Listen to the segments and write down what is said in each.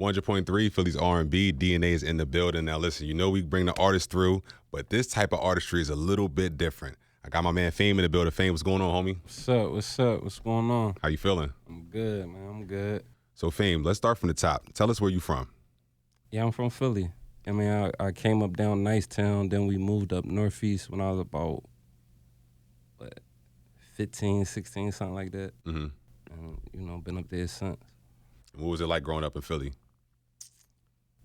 100.3 Philly's R&B. DNA is in the building. Now listen, you know we bring the artists through, but this type of artistry is a little bit different. I got my man Fame in the building. Fame, what's going on, homie? What's up? What's up? What's going on? How you feeling? I'm good, man. I'm good. So Fame, let's start from the top. Tell us where you from. Yeah, I'm from Philly. I mean, I came up down Nicetown, then we moved up Northeast when I was about, 15, 16, something like that. Mm-hmm. And, been up there since. What was it like growing up in Philly?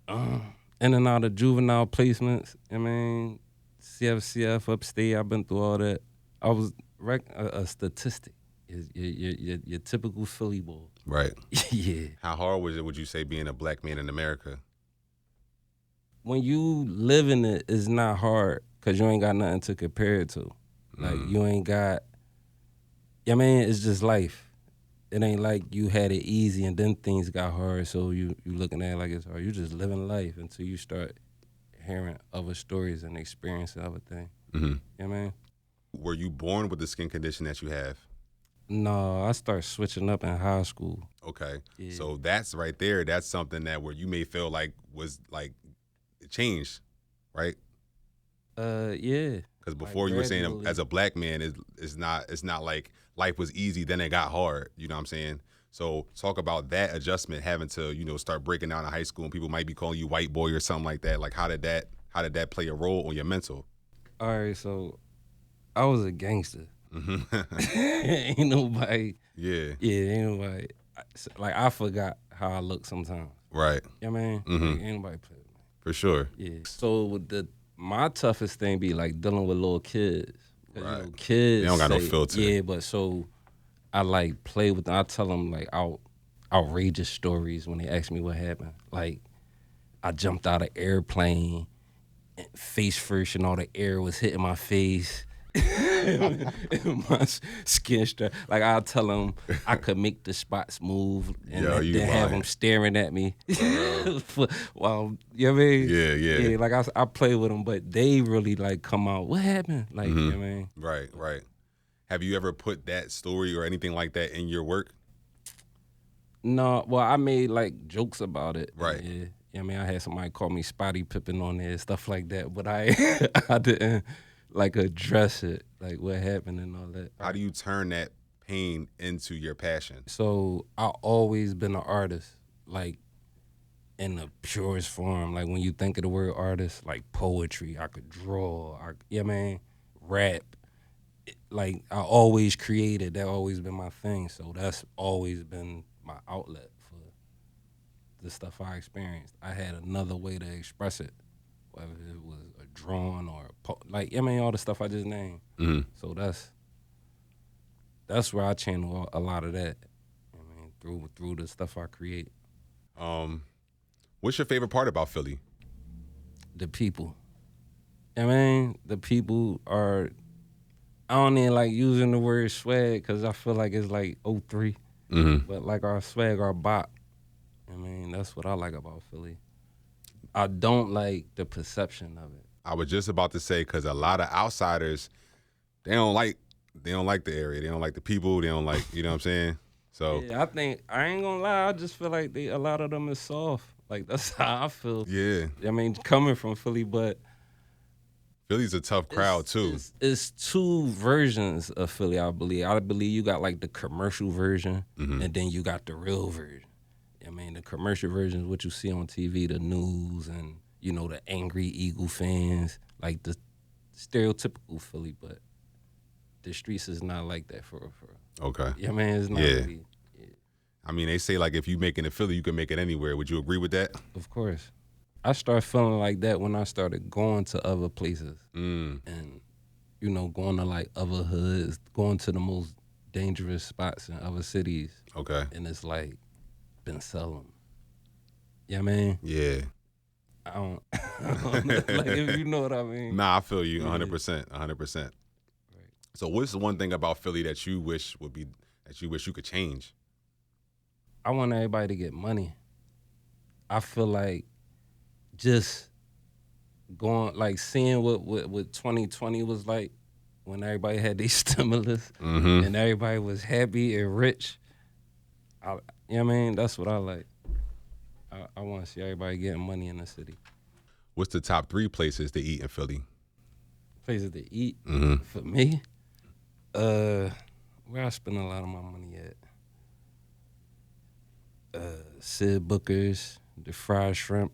In and out of juvenile placements. I mean, CFCF, upstate, I've been through all that. I was a statistic. Your typical Philly boy. Right. Yeah. How hard was it, would you say, being a black man in America? When you live in it, it's not hard because you ain't got nothing to compare it to. Like, you ain't got, it's just life. It ain't like you had it easy and then things got hard, so you looking at it like it's hard. You just living life until you start hearing other stories and experiencing other things. Mm-hmm. You know what I mean? Were you born with the skin condition that you have? No, I started switching up in high school. Okay. Yeah. So that's right there. That's something that where you may feel like was like it changed, right? Yeah. Because before you were saying as a black man, it's not like life was easy, then it got hard. You know what I'm saying? So talk about that adjustment, having to, start breaking down in high school and people might be calling you white boy or something like that. Like how did that play a role on your mental? All right, so I was a gangster. Mm-hmm. Ain't nobody. Yeah. Yeah, ain't nobody. Like, I forgot how I look sometimes. Right. You know what I mean? Mm-hmm. Like, ain't nobody play with me. For sure. Yeah. So with my toughest thing be like dealing with little kids. Right. Kids. They don't got no filter. Yeah, but so I like play with them. I tell them like outrageous stories when they ask me what happened. Like, I jumped out of airplane, face first, and all the air was hitting my face. My skin strap. Like, I'll tell them I could make the spots move and then have them staring at me. Well, you know what I mean? Yeah. Like, I play with them, but they really like come out, what happened? Like, you know what I mean? Right. Have you ever put that story or anything like that in your work? No, well, I made like jokes about it. Right. Yeah. You know what I mean? I had somebody call me Spotty Pippen on there, stuff like that, but I didn't like address it, like what happened and all that. How do you turn that pain into your passion? So I always been an artist, like in the purest form. Like when you think of the word artist, like poetry, I could draw, rap. Like I always created, that always been my thing. So that's always been my outlet for the stuff I experienced. I had another way to express it, whether it was a drawing or all the stuff I just named. Mm-hmm. So that's where I channel a lot of that. Through the stuff I create. What's your favorite part about Philly? The people. The people are. I don't even like using the word swag because I feel like it's like 03. Mm-hmm. But like our swag, our bop. That's what I like about Philly. I don't like the perception of it. I was just about to say, because a lot of outsiders, they don't like the area. They don't like the people. They don't like, you know what I'm saying? So yeah, I ain't gonna lie, I just feel like a lot of them is soft. Like, that's how I feel. Yeah. Coming from Philly, but Philly's a tough crowd too. It's two versions of Philly, I believe. I believe you got like the commercial version, and then you got the real version. The commercial version is what you see on TV, the news, and the angry Eagle fans, like the stereotypical Philly. But the streets is not like that for. Okay. It's not really. Yeah. They say like if you make it in Philly, you can make it anywhere. Would you agree with that? Of course. I started feeling like that when I started going to other places and, going to like other hoods, going to the most dangerous spots in other cities. Okay. And it's like, been selling. You know what I mean? Yeah. I don't like, if you know what I mean. Nah, I feel you 100%. 100%. Right. So what's the one thing about Philly that you wish you could change? I want everybody to get money. I feel like just going, like seeing what 2020 was like when everybody had these stimulus and everybody was happy and rich. That's what I like. I want to see everybody getting money in the city. What's the top 3 places to eat in Philly? Places to eat Mm-hmm. for me? Where I spend a lot of my money at? Sid Booker's, the fried shrimp,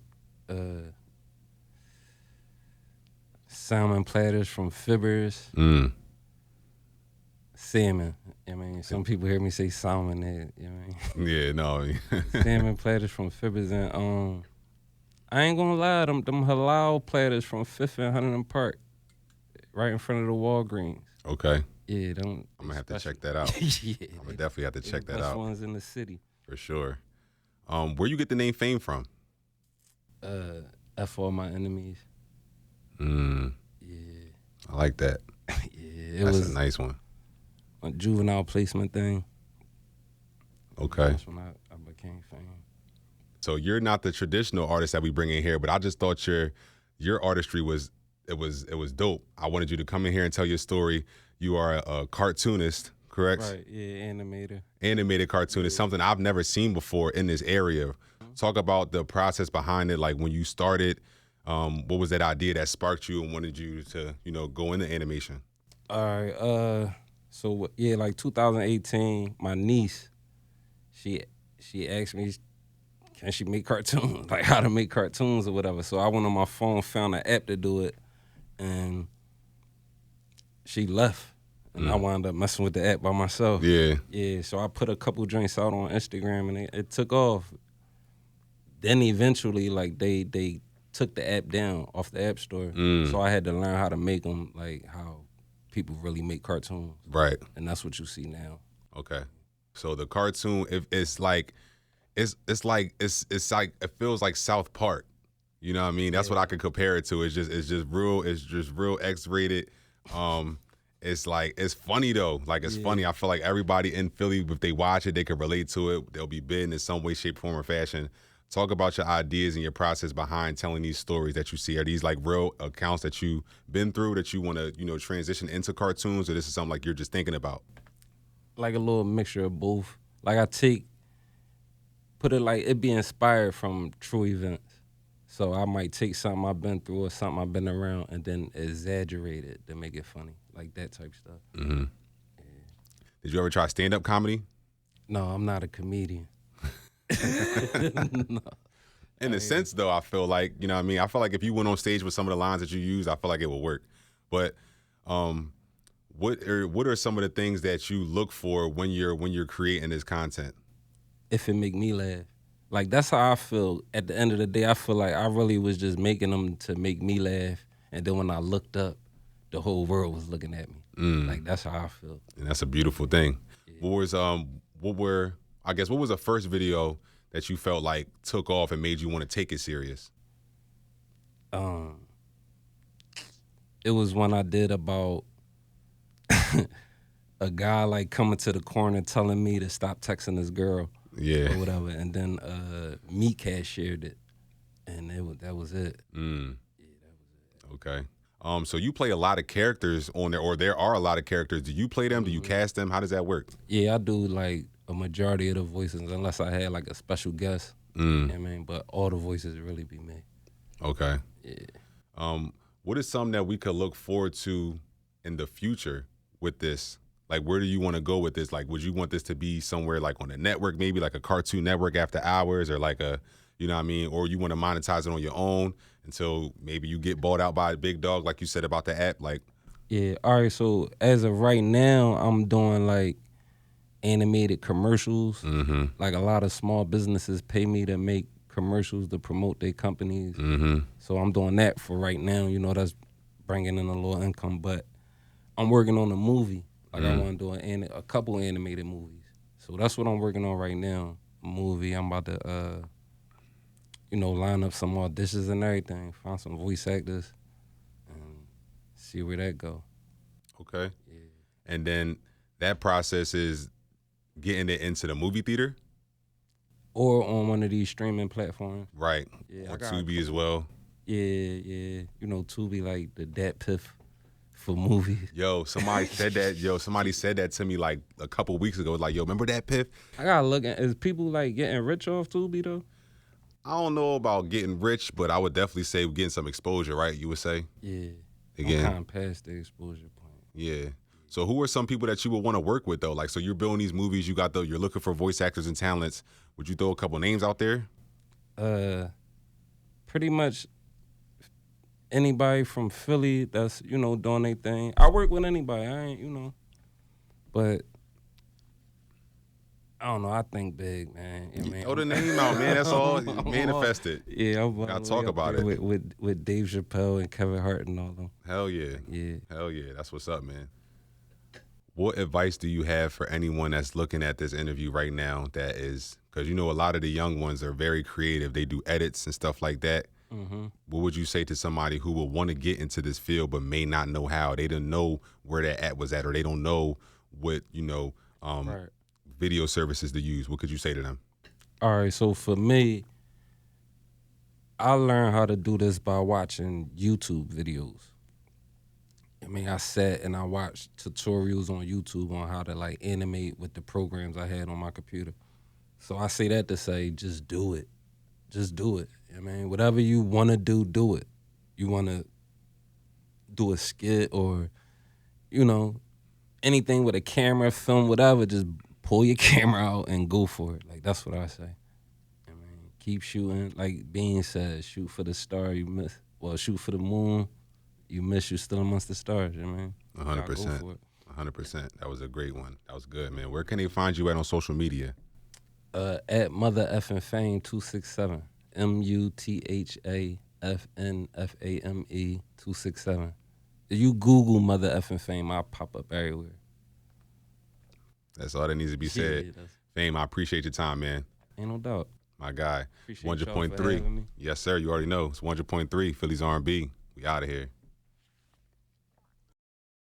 salmon platters from Fibbers, Mm. salmon. I mean, some people hear me say salmon. You know what I mean? Yeah, no. Salmon platters from Fibbers, and I ain't gonna lie, them halal platters from Fifth and Huntington Park, right in front of the Walgreens. Okay. Yeah, I'm gonna have to check that out. Yeah, I'm gonna definitely have to check that best out ones in the city. for sure. Where you get the name Fame from? F all my enemies. Mm. Yeah, I like that. yeah. It That's was a nice one. a juvenile placement thing. Okay. That's when I became Fame. So you're not the traditional artist that we bring in here, but I just thought your artistry was dope. I wanted you to come in here and tell your story. You are a cartoonist, correct? Right. Yeah, animator. Animated cartoonist, something I've never seen before in this area. Talk about the process behind it, like when you started. What was that idea that sparked you and wanted you to, go into animation? All right. So yeah, like 2018, my niece, she asked me, can she make cartoons, like how to make cartoons or whatever. So I went on my phone, found an app to do it, and she left. And I wound up messing with the app by myself. Yeah. Yeah, so I put a couple drinks out on Instagram, and it took off. Then eventually, like, they took the app down off the app store. So I had to learn how to make them, like, how people really make cartoons. Right. And that's what you see now. Okay. So the cartoon, it's like it feels like South Park. You know what I mean? That's what I can compare it to. It's just real X-rated. It's funny though. Like it's funny. I feel like everybody in Philly, if they watch it, they can relate to it. They'll be bitten in some way, shape, form, or fashion. Talk about your ideas and your process behind telling these stories that you see. Are these like real accounts that you've been through that you want to, transition into cartoons, or this is something like you're just thinking about? Like a little mixture of both. Like put it like it be inspired from true events. So I might take something I've been through or something I've been around and then exaggerate it to make it funny. Like that type stuff. Mm-hmm. Yeah. Did you ever try stand-up comedy? No, I'm not a comedian. No. In a sense, though, I feel like, you know what I mean? I feel like if you went on stage with some of the lines that you use, I feel like it would work. But what are some of the things that you look for when you're creating this content? If it make me laugh. Like, that's how I feel. At the end of the day, I feel like I really was just making them to make me laugh. And then when I looked up, the whole world was looking at me. Like, that's how I feel. And that's a beautiful thing. Yeah. What was the first video that you felt like took off and made you want to take it serious? It was when I did about a guy like coming to the corner telling me to stop texting this girl. Yeah. Or whatever. And then Meatcat shared it. And that was it. Yeah, that was it. Okay. So you play a lot of characters on there, or there are a lot of characters. Do you play them? Do you cast them? How does that work? Yeah, I do like a majority of the voices, unless I had like a special guest. You know what I mean? But all the voices really be me. Okay. Yeah. What is something that we could look forward to in the future with this? Like, where do you want to go with this? Like, would you want this to be somewhere like on a network, maybe like a Cartoon Network after hours, or like a, you know what I mean? Or you want to monetize it on your own until maybe you get bought out by a big dog, like you said about the app? Like, yeah. All right. So as of right now, I'm doing like animated commercials. Mm-hmm. Like a lot of small businesses pay me to make commercials to promote their companies. Mm-hmm. So I'm doing that for right now. You know, that's bringing in a little income. But I'm working on a movie. Like I want to do a couple animated movies. So that's what I'm working on right now. A movie. I'm about to, line up some auditions and everything. Find some voice actors and see where that go. Okay. Yeah. And then that process is getting it into the movie theater? Or on one of these streaming platforms. Right. Yeah, on Tubi as well. Yeah. Tubi like the Dat Piff for movies. Yo, somebody said that to me like a couple weeks ago. Like, yo, remember that Piff? I gotta look at, is people like getting rich off Tubi though? I don't know about getting rich, but I would definitely say getting some exposure, right? You would say? Yeah. Again. I'm kind of past the exposure point. Yeah. So who are some people that you would want to work with though? Like, so you're building these movies, you're looking for voice actors and talents. Would you throw a couple names out there? Pretty much anybody from Philly that's, doing their thing. I work with anybody. I ain't, but I don't know. I think big, man. Yeah, man. Throw the name out, man. That's all. Manifest it. Yeah, I'm gotta talk about it with Dave Chappelle and Kevin Hart and all them. Hell yeah. Yeah. Hell yeah. That's what's up, man. What advice do you have for anyone that's looking at this interview right now that is, because a lot of the young ones are very creative. They do edits and stuff like that. Mm-hmm. What would you say to somebody who will want to get into this field but may not know how? They don't know where that at was at, or they don't know what, right. video services to use. What could you say to them? All right, so for me, I learned how to do this by watching YouTube videos. I sat and I watched tutorials on YouTube on how to animate with the programs I had on my computer. So I say that to say, just do it. Just do it. Whatever you want to do it. You want to do a skit or, anything with a camera, film, whatever, just pull your camera out and go for it. That's what I say. Keep shooting. Like Bean said, shoot for the star, you miss. Well, shoot for the moon, you miss, you still amongst the stars, 100%. 100%. That was a great one. That was good, man. Where can they find you at on social media? At Mother Effin Fame 267. MUTHAFNFAME 267. If you Google Mother Effin Fame, I'll pop up everywhere. That's all that needs to be said. Yeah, Fame, I appreciate your time, man. Ain't no doubt. My guy. 100.3. Yes, sir. You already know. It's 100.3 Philly's R&B. We out of here.